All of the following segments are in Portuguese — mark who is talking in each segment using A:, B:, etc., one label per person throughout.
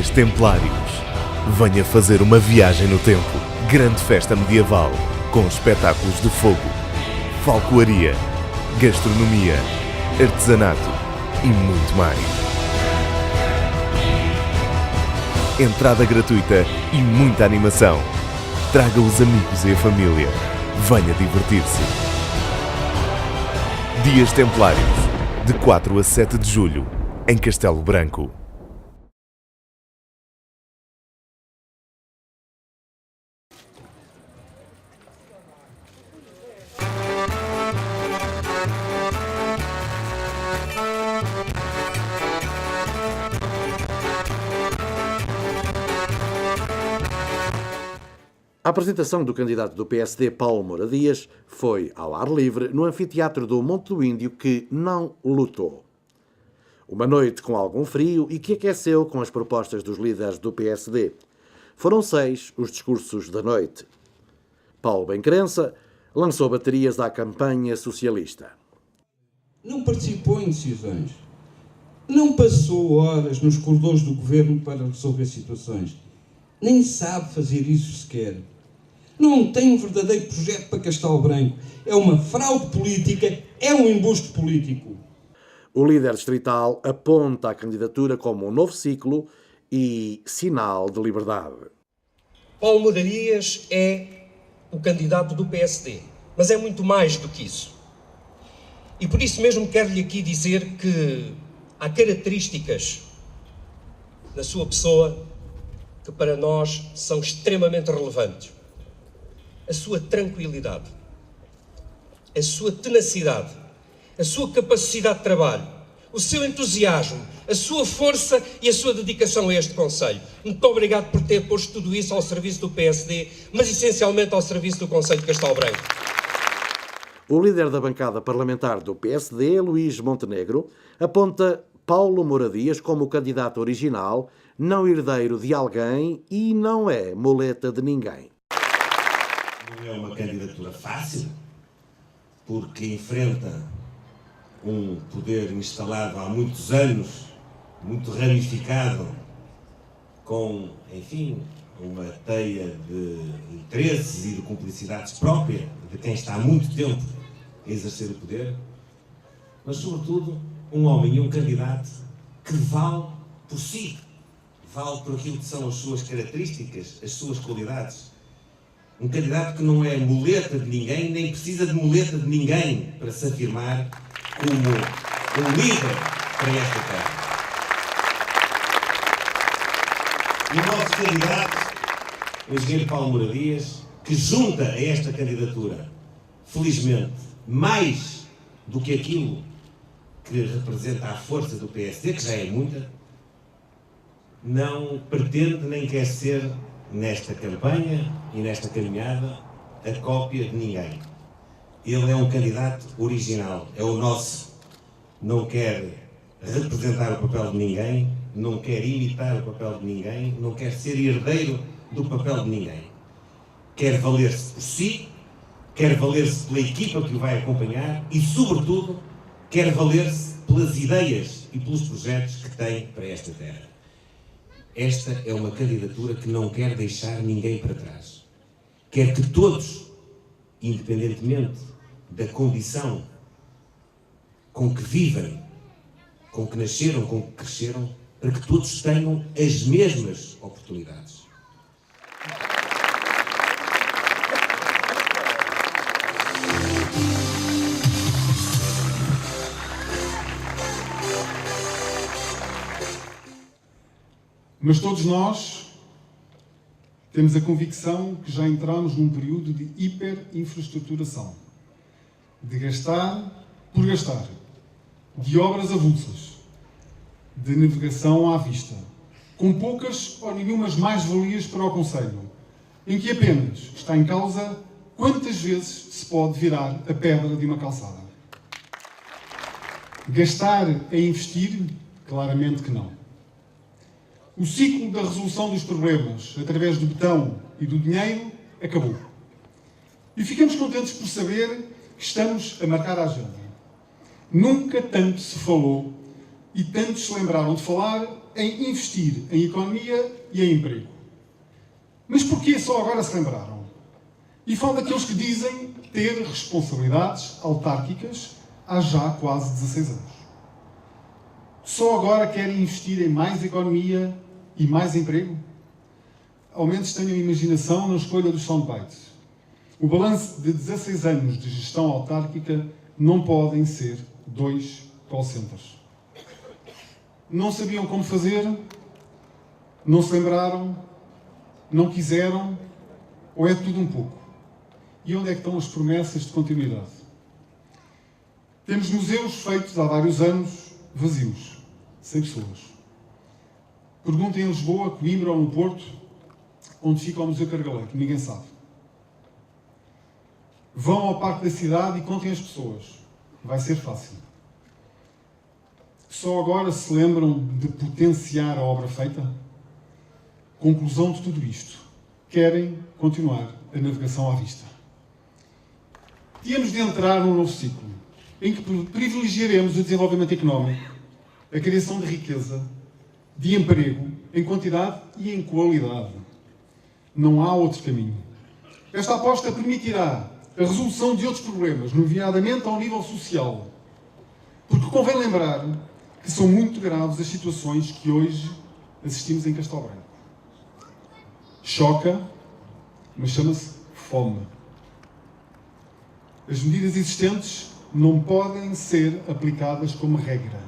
A: Dias Templários. Venha fazer uma viagem no tempo. Grande festa medieval, com espetáculos de fogo, falcoaria, gastronomia, artesanato e muito mais. Entrada gratuita e muita animação. Traga os amigos e a família. Venha divertir-se. Dias Templários, de 4 a 7 de julho, em Castelo Branco.
B: A apresentação do candidato do PSD, Paulo Moura Dias, foi ao ar livre no anfiteatro do Monte do Índio, que não lutou. Uma noite com algum frio e que aqueceu com as propostas dos líderes do PSD. Foram 6 os discursos da noite. Paulo Bem-Crença lançou baterias à campanha socialista.
C: Não participou em decisões. Não passou horas nos corredores do governo para resolver situações. Nem sabe fazer isso sequer. Não tem um verdadeiro projeto para Castelo Branco. É uma fraude política, é um embuste político.
B: O líder distrital aponta a candidatura como um novo ciclo e sinal de liberdade.
D: Paulo Moura Dias é o candidato do PSD, mas é muito mais do que isso. E por isso mesmo quero-lhe aqui dizer que há características na sua pessoa que para nós são extremamente relevantes. A sua tranquilidade, a sua tenacidade, a sua capacidade de trabalho, o seu entusiasmo, a sua força e a sua dedicação a este Conselho. Muito obrigado por ter posto tudo isso ao serviço do PSD, mas essencialmente ao serviço do Conselho de Castelo Branco.
B: O líder da bancada parlamentar do PSD, Luís Montenegro, aponta Paulo Moura Dias como o candidato original, não herdeiro de alguém e não é muleta de ninguém.
E: Não é uma candidatura fácil, porque enfrenta um poder instalado há muitos anos, muito ramificado, com, enfim, uma teia de interesses e de cumplicidades própria de quem está há muito tempo a exercer o poder, mas, sobretudo, um homem e um candidato que vale por si, vale por aquilo que são as suas características, as suas qualidades. Um candidato que não é muleta de ninguém, nem precisa de muleta de ninguém para se afirmar como um líder para esta terra. E o nosso candidato, o engenheiro Paulo Moura Dias, que junta a esta candidatura, felizmente, mais do que aquilo que representa a força do PSD, que já é muita, não pretende nem quer ser, nesta campanha e nesta caminhada, a cópia de ninguém. Ele é um candidato original, é o nosso. Não quer representar o papel de ninguém, não quer imitar o papel de ninguém, não quer ser herdeiro do papel de ninguém. Quer valer-se por si, quer valer-se pela equipa que o vai acompanhar e, sobretudo, quer valer-se pelas ideias e pelos projetos que tem para esta terra. Esta é uma candidatura que não quer deixar ninguém para trás. Quer que todos, independentemente da condição com que vivem, com que nasceram, com que cresceram, para que todos tenham as mesmas oportunidades.
F: Mas todos nós temos a convicção que já entramos num período de hiperinfraestruturação, de gastar por gastar, de obras avulsas, de navegação à vista, com poucas ou nenhumas mais-valias para o Conselho, em que apenas está em causa quantas vezes se pode virar a pedra de uma calçada. Gastar é investir? Claramente que não. O ciclo da resolução dos problemas através do botão e do dinheiro acabou. E ficamos contentes por saber que estamos a marcar a agenda. Nunca tanto se falou e tantos se lembraram de falar em investir em economia e em emprego. Mas porquê só agora se lembraram? E falam daqueles que dizem ter responsabilidades autárquicas há já quase 16 anos. Só agora querem investir em mais economia e mais emprego? Ao menos tenham imaginação na escolha dos soundbites. O balanço de 16 anos de gestão autárquica não podem ser 2 call centers. Não sabiam como fazer? Não se lembraram? Não quiseram? Ou é tudo um pouco? E onde é que estão as promessas de continuidade? Temos museus feitos há vários anos vazios, sem pessoas. Perguntem em Lisboa, Coimbra ou no Porto, onde fica o Museu Cargaleiro, que ninguém sabe. Vão ao Parque da Cidade e contem as pessoas. Vai ser fácil. Só agora se lembram de potenciar a obra feita? Conclusão de tudo isto. Querem continuar a navegação à vista. Tínhamos de entrar num novo ciclo, em que privilegiaremos o desenvolvimento económico, a criação de riqueza, de emprego, em quantidade e em qualidade. Não há outro caminho. Esta aposta permitirá a resolução de outros problemas, nomeadamente ao nível social. Porque convém lembrar que são muito graves as situações que hoje assistimos em Castelo Branco. Choca, mas chama-se fome. As medidas existentes não podem ser aplicadas como regra,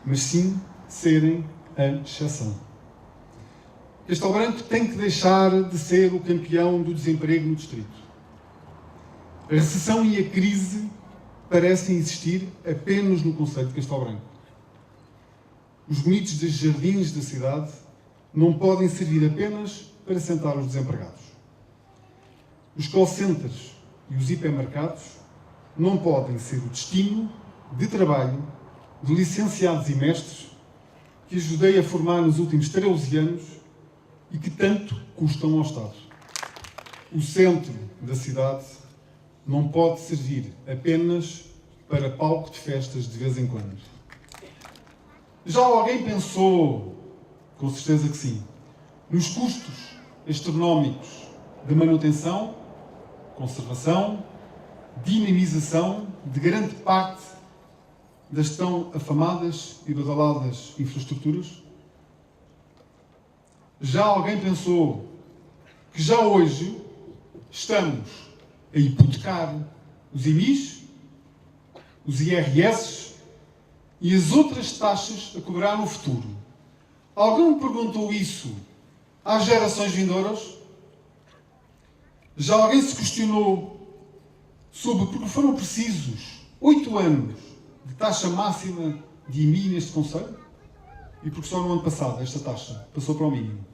F: mas sim serem a exceção. Castelo Branco tem que deixar de ser o campeão do desemprego no distrito. A recessão e a crise parecem existir apenas no concelho de Castelo Branco. Os bonitos dos jardins da cidade não podem servir apenas para sentar os desempregados. Os call centers e os hipermercados não podem ser o destino de trabalho de licenciados e mestres que ajudei a formar nos últimos 13 anos e que tanto custam ao Estado. O centro da cidade não pode servir apenas para palco de festas de vez em quando. Já alguém pensou, com certeza que sim, nos custos astronómicos de manutenção, conservação, dinamização de grande parte das tão afamadas e badaladas infraestruturas? Já alguém pensou que já hoje estamos a hipotecar os IMIs, os IRS e as outras taxas a cobrar no futuro? Alguém perguntou isso às gerações vindouras? Já alguém se questionou sobre porque foram precisos 8 anos de taxa máxima de IMI neste concelho? E porque só no ano passado esta taxa passou para o mínimo?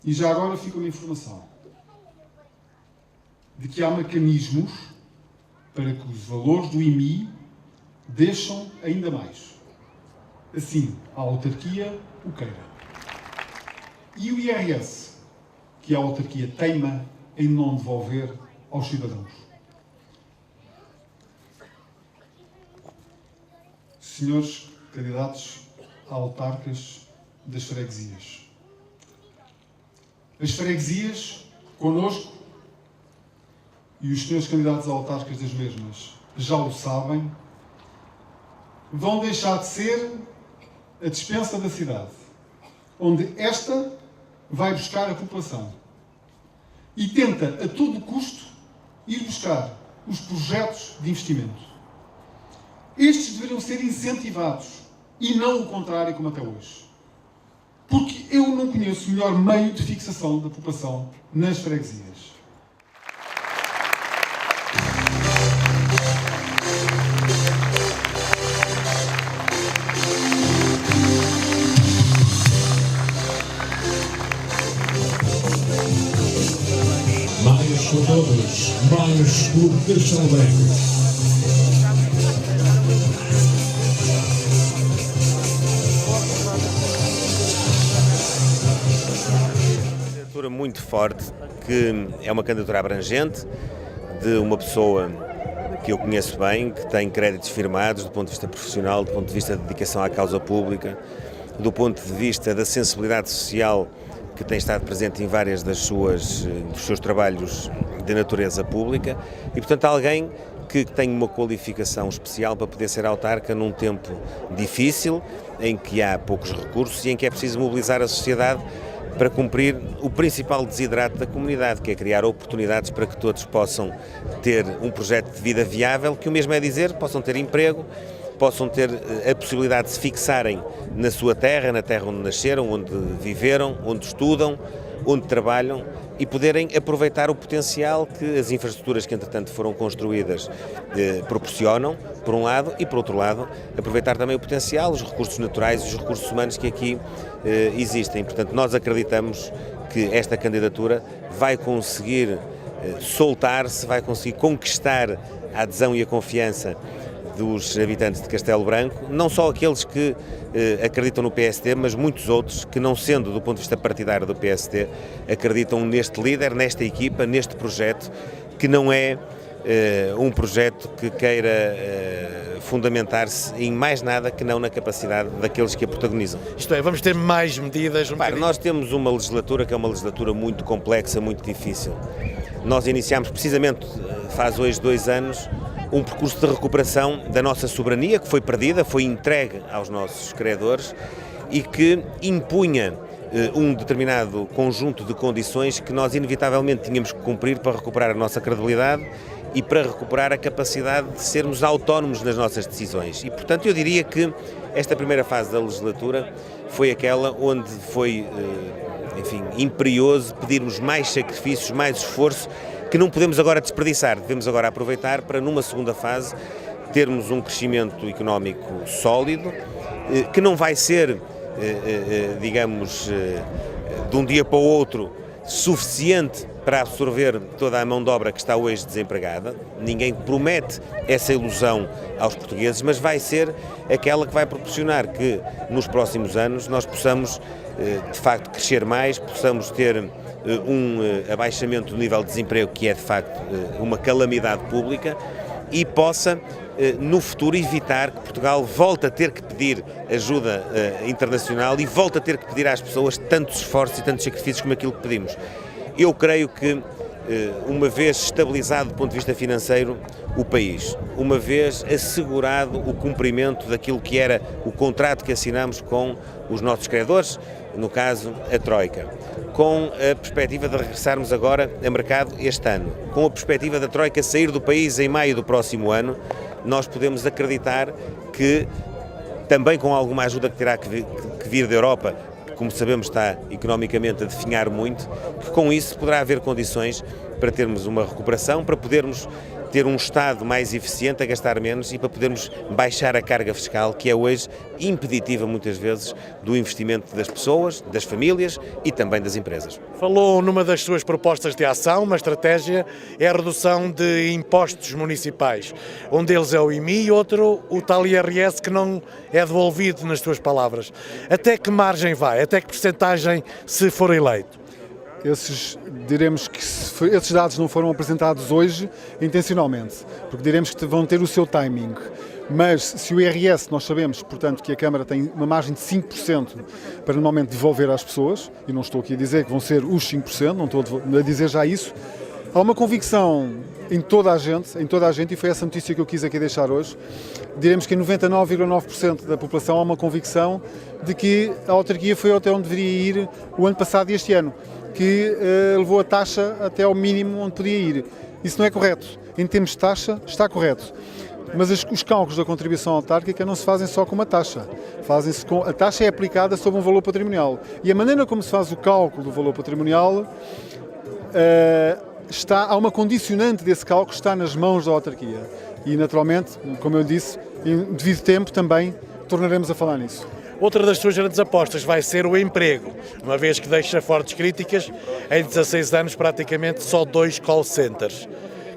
F: E já agora fica uma informação de que há mecanismos para que os valores do IMI deixam ainda mais. Assim, a autarquia o queira. E o IRS, que a autarquia teima em não devolver aos cidadãos. Senhores candidatos a autarcas das freguesias. As freguesias, connosco, e os senhores candidatos a autarcas das mesmas já o sabem, vão deixar de ser a despensa da cidade, onde esta vai buscar a população e tenta, a todo custo, ir buscar os projetos de investimento. Estes deveriam ser incentivados e não o contrário como até hoje. Porque eu não conheço melhor meio de fixação da população nas freguesias.
G: Mais por todos, mais por Castelo Branco.
H: Muito forte, que é uma candidatura abrangente de uma pessoa que eu conheço bem, que tem créditos firmados do ponto de vista profissional, do ponto de vista de dedicação à causa pública, do ponto de vista da sensibilidade social que tem estado presente em várias dos seus trabalhos de natureza pública e, portanto, alguém que tem uma qualificação especial para poder ser autarca num tempo difícil, em que há poucos recursos e em que é preciso mobilizar a sociedade para cumprir o principal desidrato da comunidade, que é criar oportunidades para que todos possam ter um projeto de vida viável, que o mesmo é dizer, possam ter emprego, possam ter a possibilidade de se fixarem na sua terra, na terra onde nasceram, onde viveram, onde estudam, onde trabalham e poderem aproveitar o potencial que as infraestruturas que entretanto foram construídas proporcionam, por um lado, e por outro lado, aproveitar também o potencial, os recursos naturais e os recursos humanos que aqui existem. Portanto, nós acreditamos que esta candidatura vai conseguir soltar-se, vai conseguir conquistar a adesão e a confiança dos habitantes de Castelo Branco, não só aqueles que acreditam no PSD, mas muitos outros que, não sendo do ponto de vista partidário do PSD, acreditam neste líder, nesta equipa, neste projeto, que não é um projeto que queira fundamentar-se em mais nada que não na capacidade daqueles que a protagonizam.
I: Isto é, vamos ter mais medidas?
H: Nós temos uma legislatura que é uma legislatura muito complexa, muito difícil. Nós iniciámos precisamente, faz hoje 2 anos, um percurso de recuperação da nossa soberania que foi perdida, foi entregue aos nossos credores e que impunha um determinado conjunto de condições que nós inevitavelmente tínhamos que cumprir para recuperar a nossa credibilidade e para recuperar a capacidade de sermos autónomos nas nossas decisões. E, portanto, eu diria que esta primeira fase da legislatura foi aquela onde foi, imperioso pedirmos mais sacrifícios, mais esforço, que não podemos agora desperdiçar, devemos agora aproveitar para, numa segunda fase, termos um crescimento económico sólido, que não vai ser, de um dia para o outro, suficiente para absorver toda a mão de obra que está hoje desempregada. Ninguém promete essa ilusão aos portugueses, mas vai ser aquela que vai proporcionar que, nos próximos anos, nós possamos, de facto, crescer mais, possamos ter um abaixamento do nível de desemprego, que é de facto uma calamidade pública, e possa no futuro evitar que Portugal volte a ter que pedir ajuda internacional e volte a ter que pedir às pessoas tantos esforços e tantos sacrifícios como aquilo que pedimos. Eu creio que, uma vez estabilizado do ponto de vista financeiro o país, uma vez assegurado o cumprimento daquilo que era o contrato que assinamos com os nossos credores, no caso a Troika, com a perspectiva de regressarmos agora a mercado este ano, com a perspectiva da Troika sair do país em maio do próximo ano, nós podemos acreditar que, também com alguma ajuda que terá que vir da Europa, como sabemos está economicamente a definhar muito, que com isso poderá haver condições para termos uma recuperação, para podermos ter um Estado mais eficiente, a gastar menos e para podermos baixar a carga fiscal, que é hoje impeditiva muitas vezes do investimento das pessoas, das famílias e também das empresas.
I: Falou numa das suas propostas de ação, uma estratégia, é a redução de impostos municipais. Um deles é o IMI e outro o tal IRS que não é devolvido, nas suas palavras. Até que margem vai? Até que percentagem se for eleito?
F: Diremos que esses dados não foram apresentados hoje intencionalmente, porque diremos que vão ter o seu timing. Mas se o IRS, nós sabemos, portanto, que a Câmara tem uma margem de 5% para normalmente devolver às pessoas, e não estou aqui a dizer que vão ser os 5%, não estou a dizer já isso, há uma convicção em toda a gente, e foi essa notícia que eu quis aqui deixar hoje, diremos que em 99,9% da população há uma convicção de que a autarquia foi até onde deveria ir o ano passado e este ano, que levou a taxa até ao mínimo onde podia ir. Isso não é correto. Em termos de taxa, está correto. Mas os cálculos da contribuição autárquica não se fazem só com uma taxa. A taxa é aplicada sobre um valor patrimonial. E a maneira como se faz o cálculo do valor patrimonial, há uma condicionante desse cálculo que está nas mãos da autarquia. E, naturalmente, como eu disse, em devido tempo também tornaremos a falar nisso.
I: Outra das suas grandes apostas vai ser o emprego, uma vez que deixa fortes críticas, em 16 anos praticamente só 2 call centers.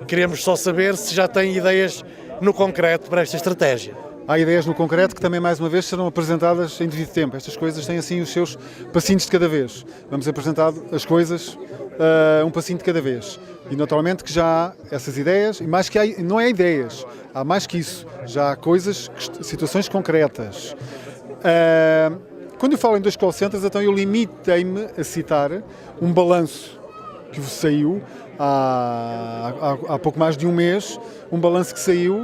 I: Queremos só saber se já tem ideias no concreto para esta estratégia.
F: Há ideias no concreto que também, mais uma vez, serão apresentadas em devido tempo. Estas coisas têm, assim, os seus passinhos de cada vez. Vamos apresentar as coisas um passinho de cada vez. E, naturalmente, que já há essas ideias, e mais que não é ideias, há mais que isso. Já há coisas, situações concretas. Quando eu falo em 2 call centers, então eu limitei-me a citar um balanço que saiu há pouco mais de um mês, um balanço que saiu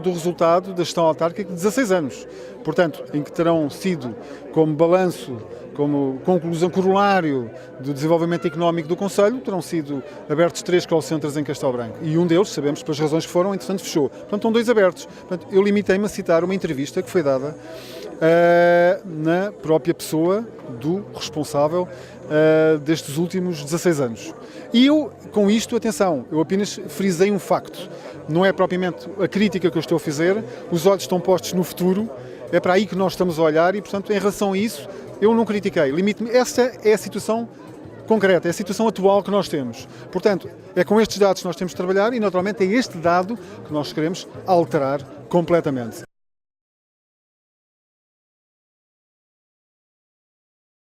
F: do resultado da gestão autárquica de 16 anos. Portanto, em que terão sido como balanço, como conclusão corolário do desenvolvimento económico do Conselho, terão sido abertos 3 call centers em Castelo Branco. E um deles, sabemos pelas razões que foram, entretanto fechou. Portanto, estão 2 abertos. Portanto, eu limitei-me a citar uma entrevista que foi dada na própria pessoa do responsável destes últimos 16 anos. E eu, com isto, atenção, eu apenas frisei um facto. Não é propriamente a crítica que eu estou a fazer, os olhos estão postos no futuro, é para aí que nós estamos a olhar e, portanto, em relação a isso, eu não critiquei. Limite-me. Essa é a situação concreta, é a situação atual que nós temos. Portanto, é com estes dados que nós temos de trabalhar e, naturalmente, é este dado que nós queremos alterar completamente.